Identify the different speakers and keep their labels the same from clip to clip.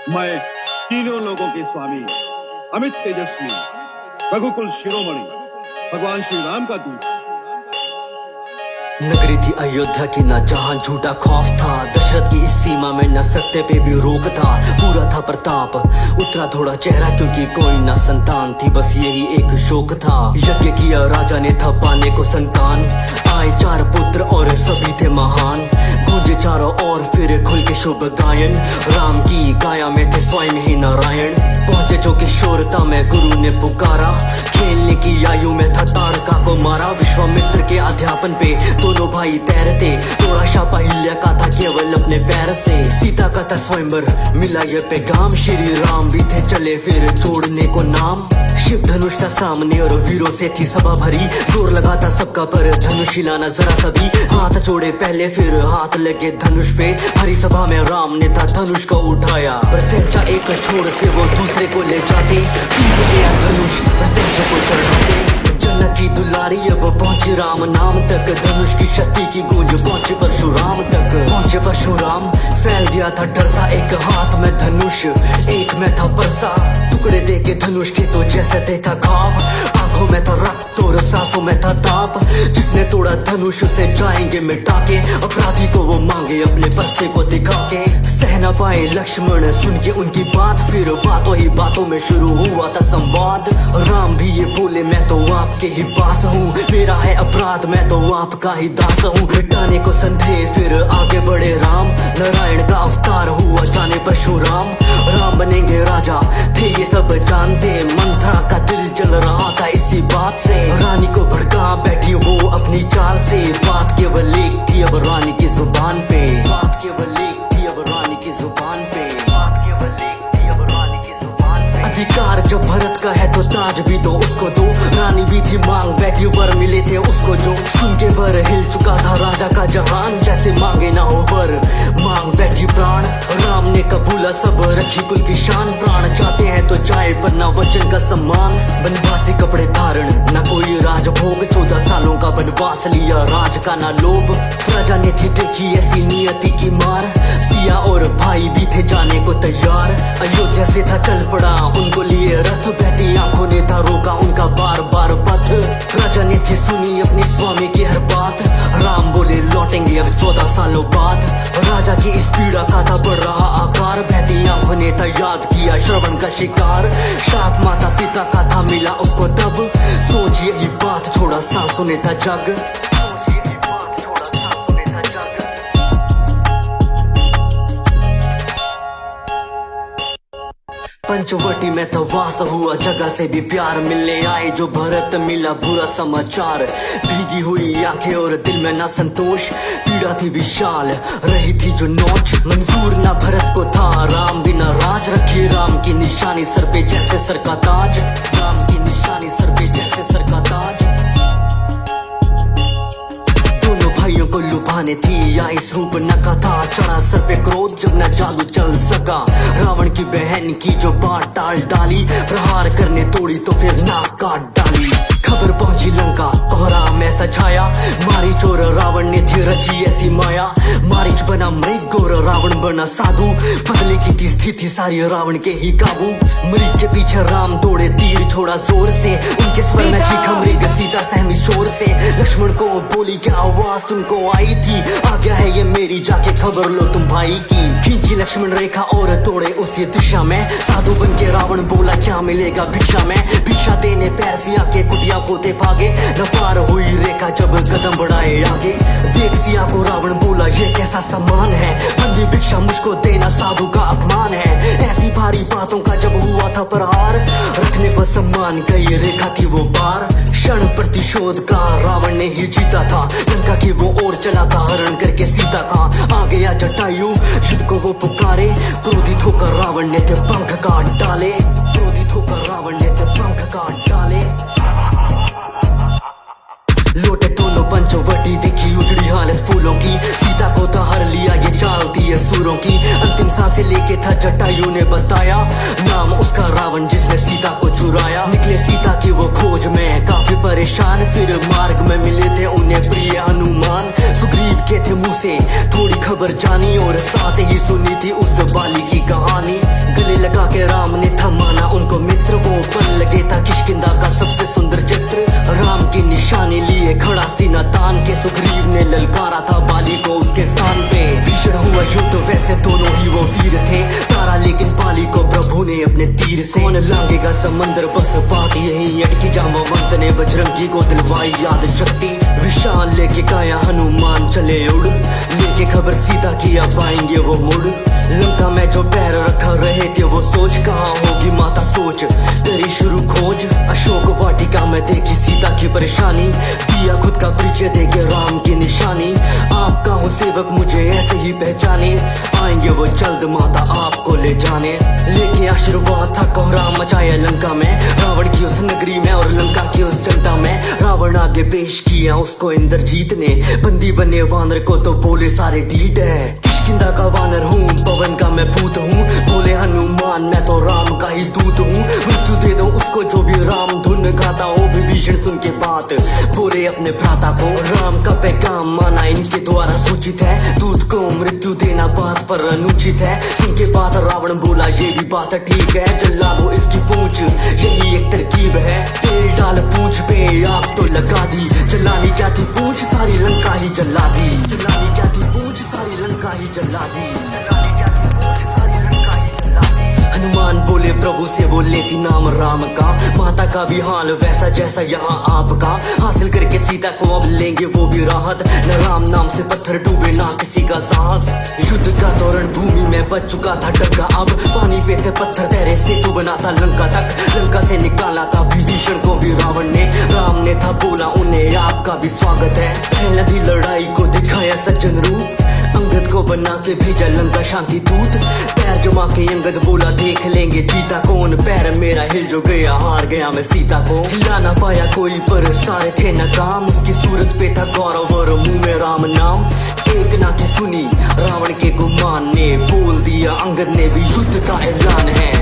Speaker 1: मैं तीनों लोगों के स्वामी अमित तेजस्वी रघुकुल शिरोमणि भगवान श्री राम का दूत।
Speaker 2: नगरी थी अयोध्या की ना जहां झूठा खौफ था, दशरथ की इस सीमा में न सत्य पे भी रोक था। पूरा था प्रताप, उतरा थोड़ा चेहरा क्योंकि कोई ना संतान थी, बस यही एक शोक था। यज्ञ किया राजा ने था पाने को संतान, आए 4 पुत्र और सभी थे महान। गूंजे चारों ओर फिर खुल के शुभ गायन, राम की काया में थे स्वयं ही नारायण। पहुंचे जो किशोरता में गुरु ने पुकारा, खेलने की आयु में था तारका को मारा। विश्वामित्र के अध्यापन पे दोनों भाई तैरते, तोड़ा शापा हिल्या का था केवल अपने पैर से। सीता का था स्वयंवर मिला ये पैगाम, श्री राम भी थे चले फिर छोड़ने को नाम। शिव धनुष था सामने और वीरों से थी सभा भरी, जोर लगा था सबका पर धनुष हिलाना जरा सभी। हाथ जोड़े पहले फिर हाथ लगे धनुष पे, हरी सभा में राम ने था धनुष को उठाया। प्रत्यंचा एक छोर से वो दूसरे को ले जाते, टूट गया धनुष प्रत्यंचा को चढ़ाते। जन्नत की दुलारी अब पहुंचे राम नाम तक, धनुष की शक्ति की गूंज पहुंचे परशुराम तक। पहुंचे परशुराम फैल गया था डर सा, एक हाथ में धनुष एक में था परसा। टुकड़े दे के धनुष के तो जैसे देखा घाव, आंखों में था रक्त और सांसों में था ताप। जिसने तोड़ा धनुष उसे जाएंगे मिटा के, अपराधी को वो मांगे अपने परसे को दिखा के। सह न पाए लक्ष्मण सुन के उनकी बात, फिर बातों ही बातों में शुरू हुआ था संवाद। राम भी ये बोले मैं तो आपके ही पास हूँ, मेरा है अपराध मैं तो आपका ही दास हूँ। मिटाने को संदेह फिर आगे बढ़े राम, नारायण का अवतार हुआ जाने परशुराम। राम बनेंगे राजा थे ये सब जानते, मंथरा का दिल जल रहा था इसी बात से। रानी को भड़का बैठी वो अपनी चाल से, बात केवल एक थी अब रानी की जुबान पे। बात केवल एक थी अब रानी की जुबान पे। बात केवल एक थी अब रानी की जुबान पे। अधिकार जब भरत का है तो ताज भी तो उसको दो, रानी भी थी मांग बैठी वर मिले थे उसको जो। सुन के वर हिल चुका था राजा का जहान, जैसे मांगे ना हो वर मांग बैठी प्राण। राम ने कबूला सब रखी कुल की शान, प्राण चाहते हैं तो चाहे पर ना वचन का सम्मान। बनवासी कपड़े धारण ना कोई राजभोग, 14 सालों का बनवास लिया राज का ना लोभ। प्रजा ने थी देखी ऐसी नियति की मार, सिया और भाई भी थे जाने को तैयार। अयोध्या से था चल पड़ा उनको लिए रथ, बहती आंखों ने था रोका उनका बार बार पथ। प्रजा ने थी सुनी अपनी स्वामी की हर बात, राम बोले लौटेंगे अब 14 सालों बाद। राजा की इस पीड़ा का था बढ़ रहा आकार, बहती आंखों ने था याद किया श्रवण का शिकार। शाप माता पिता का था मिला उसको तब, सोच यही बात छोड़ा सांसों ने था जग। पंचवटी में तो वास हुआ, जगह से भी प्यार मिलने आए जो भरत मिला बुरा समाचार। भीगी हुई आंखें और दिल में ना संतोष, पीड़ा थी विशाल रही थी जो नोच। मंजूर ना भरत को था राम बिना राज, रखी राम की निशानी सर पे जैसे सर का ताज। राम की निशानी सर पे जैसे सर का ताज। दोनों भाइयों को लुभाने थी या इस रूप नका था, चढ़ा सर पे क्रोध जब न जादू चल सका। रावण की बहन की जो बात टाल डाली, प्रहार करने तोड़ी तो फिर नाक काट डाली। खबर पहुंची लंका कोहराम ऐसा छाया, मारी चोर रावण ने थी रची ऐसी माया। मारीच बना मृग और रावण बना साधु, बदले की थी स्थिति सारी रावण के ही काबू। मृग के पीछे राम दौड़े तीर छोड़ा जोर से, उनके स्वर में चीखा मृग सीता सहमी शोर से। लक्ष्मण को बोली क्या आवाज तुमको आई थी, आ गया है ये मेरी जाके खबर लो तुम भाई की। खींची लक्ष्मण रेखा और दौड़े उसी दिशा में, साधु बन के रावण बोला क्या मिलेगा भिक्षा में। भिक्षा देने पैर सिया के कुटिया पोते भागे, न पार हुई रेखा जब कदम बढ़ाए आगे। देख सिया को रावण बोला ये कैसा सम्मान है, बंदी भिक्षा मुझको देना साधु का अपमान है। ऐसी भारी बातों का जब हुआ था प्रहार, रखने को सम्मान कई रेखा थी वो पार। क्षण प्रतिशोध का रावण ने ही जीता था, लंका की वो ओर चला था हरण करके सीता का। आ गया जटायु युद्ध को वो पुकारे, क्रोधित होकर रावण ने थे पंख काट डाले। क्रोधित होकर रावण ने थे पंख काट डाले। लौटे दोनों पंचवटी देखी उजड़ी हालत फूलों की, सीता को था हर लिया ये चाल थी असुरों की। अंतिम सांसें लेके था जटायु ने बताया, नाम उसका रावण जिसने सीता को चुराया। निकले सीता की वो खोज में काफी परेशान, फिर मार्ग में मिले थे उन्हें प्रिय हनुमान। सुग्रीव के थे मुंह से थोड़ी खबर जानी, और साथ ही सुनी थी उस बाली की कहानी। लांगेगा समंदर, बस बात यही अटकी जामा वक्त ने बजरंगी को दिलवाई याद शक्ति। विशाल लेके काया हनुमान चले उड़, लेके खबर सीता की अब आएंगे वो मुड़। लंका में जो पैर रखा रहे थे वो सोच, कहाँ होगी माता सोच, तेरी शुरू खोज। अशोक वाटिका में देखी सीता की परेशानी, दिया खुद का परिचय देके राम की निशानी। आपका हूँ सेवक मुझे ऐसे ही पहचाने, आएंगे वो जल्द माता आपको ले जाने। लेके आशीर्वाद था कोहराम मचाया लंका में, रावण की उस नगरी में और लंका की उस जनता में। रावण आगे पेश किया उसको इंद्रजीत ने, बंदी बने वानर को तो बोले सारे ढीठ है। किष्किंधा का वानर हूँ, पवन का मैं भूत हूँ, बोले हनुमान मैं तो राम का ही दूत हूँ। मृत्यु दे दो उसको जो भी राम धुन गाता हो। विभीषण सुन के बात बोले अपने भ्राता को, राम का पैगाम माना इनके द्वारा सूचित है, दूत को मृत्यु देना बात पर अनुचित है। सुन के बात रावण बोला ये भी बात ठीक है, जला दो इसकी पूंछ यही एक तरकीब है। तेल डाल पूंछ पे आग तो लगा दी, जलानी क्या थी पूंछ सारी लंका ही जला दी। जलानी क्या थी पूंछ सारी लंका ही जला दी। हनुमान बोले प्रभु से वो लेती नाम राम का, माता का भी हाल वैसा जैसा यहाँ आपका। हासिल करके सीता को अब लेंगे वो भी राहत, न राम नाम से पत्थर डूबे ना किसी का साहस। युद्ध का तोरण भूमि में बच चुका था डंका, अब पानी पे थे पत्थर तैरे सेतु बना था लंका तक। लंका से निकाला था विभीषण को भी रावण ने, राम ने था बोला उन्हें आपका भी स्वागत है। पहले दी लड़ाई को दिखाया सज्जन रूप, अंगद को बना के भेजा लंका शांति दूत। पैर जमा के अंगद बोला देख लेंगे जीता कौन, पैर मेरा हिल जो गया हार गया मैं सीता को। हिला ना पाया कोई पर सारे थे नाकाम, उसकी सूरत पे था गौरव और मुंह में राम नाम। एक ना की सुनी रावण के गुमान ने, बोल दिया अंगद ने भी युद्ध का ऐलान है।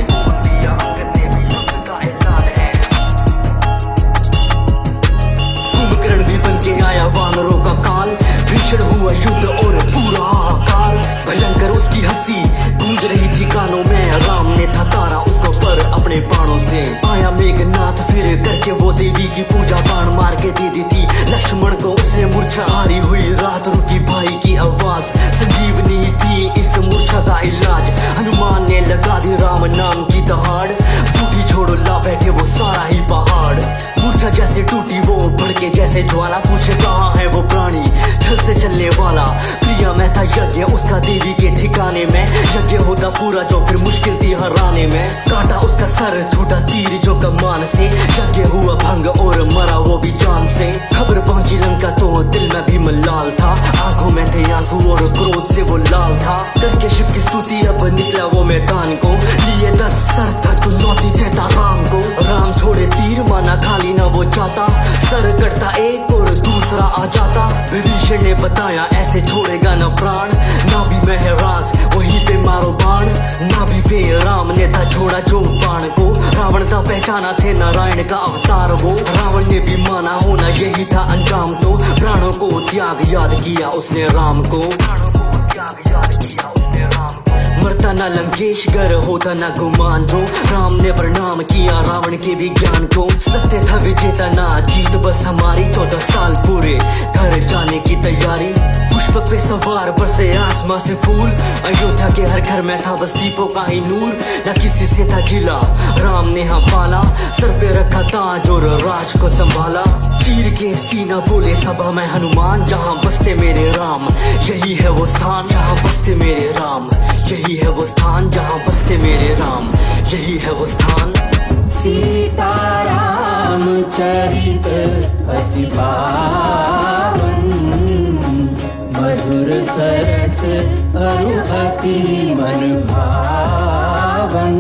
Speaker 2: कुंभकर्ण भी बन के आया वानरों का काल, भीषण हुआ युद्ध और पूरा हाहाकार। भयंकर उसकी हंसी गूंज रही थी कानों में, राम ने था तारा उसको पर अपने बाणों से। आया मेघनाथ फिर करके वो देवी की पूजा, बाण मार के दे दी थी लक्ष्मण को उसने मूर्छा। हारी हुई रात रुकी भाई की आवाज, संजीवनी थी इस मूर्छा का इलाज। हनुमान ने लगा दी राम नाम की दहाड़, बूटी छोड़ो ला बैठे वो सारा ही पहाड़। मूर्छा जैसे टूटी वो भड़के जैसे ज्वाला, पूछे कहाँ है वो प्राणी छल से चलने वाला। प्रिया में था यज्ञ उसका देवी के ठिकाने में, यज्ञ होता पूरा जो फिर मुश्किल थी हराने में। काटा उसका सर छोटा तीर जो कमान से, यज्ञ हुआ भंग और मरा वो भी जान से। खबर पहुंची लंका तो दिल में भी मलाल था, आंखों में थे आंसू और क्रोध से वो लाल था। करके शिव की स्तुति अब निकला वो मैदान को, लिए 10 सर था चुनौती देता राम को। राम छोड़े तीर माना खाली न वो जाता, सर कटता एक और दूसरा आ जाता। विभीषण ने बताया ऐसे छोड़ेगा न प्राण, ना भी महराज वहीं पे मारो बाण। ना भी पे राम ने था छोड़ा जो बाण को, रावण था पहचाना थे नारायण का अवतार वो। रावण ने भी माना होना यही था अंजाम, तो प्राणों को त्याग याद किया उसने राम को। मरता ना लंकेश गर होता ना गुमान, जो राम ने प्रणाम किया रावण के भी ज्ञान को। सत्य था विजेता ना जीत बस हमारी, 14 साल पूरे घर जाने की तैयारी। पुष्पक पे सवार बरसे आसमां से फूल, अयोध्या के हर घर में था बस दीपों का ही नूर। न किसी से था गिला राम ने हाँ पाला, सर पे रखा ताज और राज को संभाला। चीर के सीना बोले सभा में हनुमान, जहाँ बसते मेरे राम यही है वो स्थान। जहाँ बसते मेरे राम यही है वो स्थान, जहाँ बसते मेरे राम यही है वो स्थान।
Speaker 3: सीताराम चरित अति पावन, मधुर सरस अरु अति मन भावन।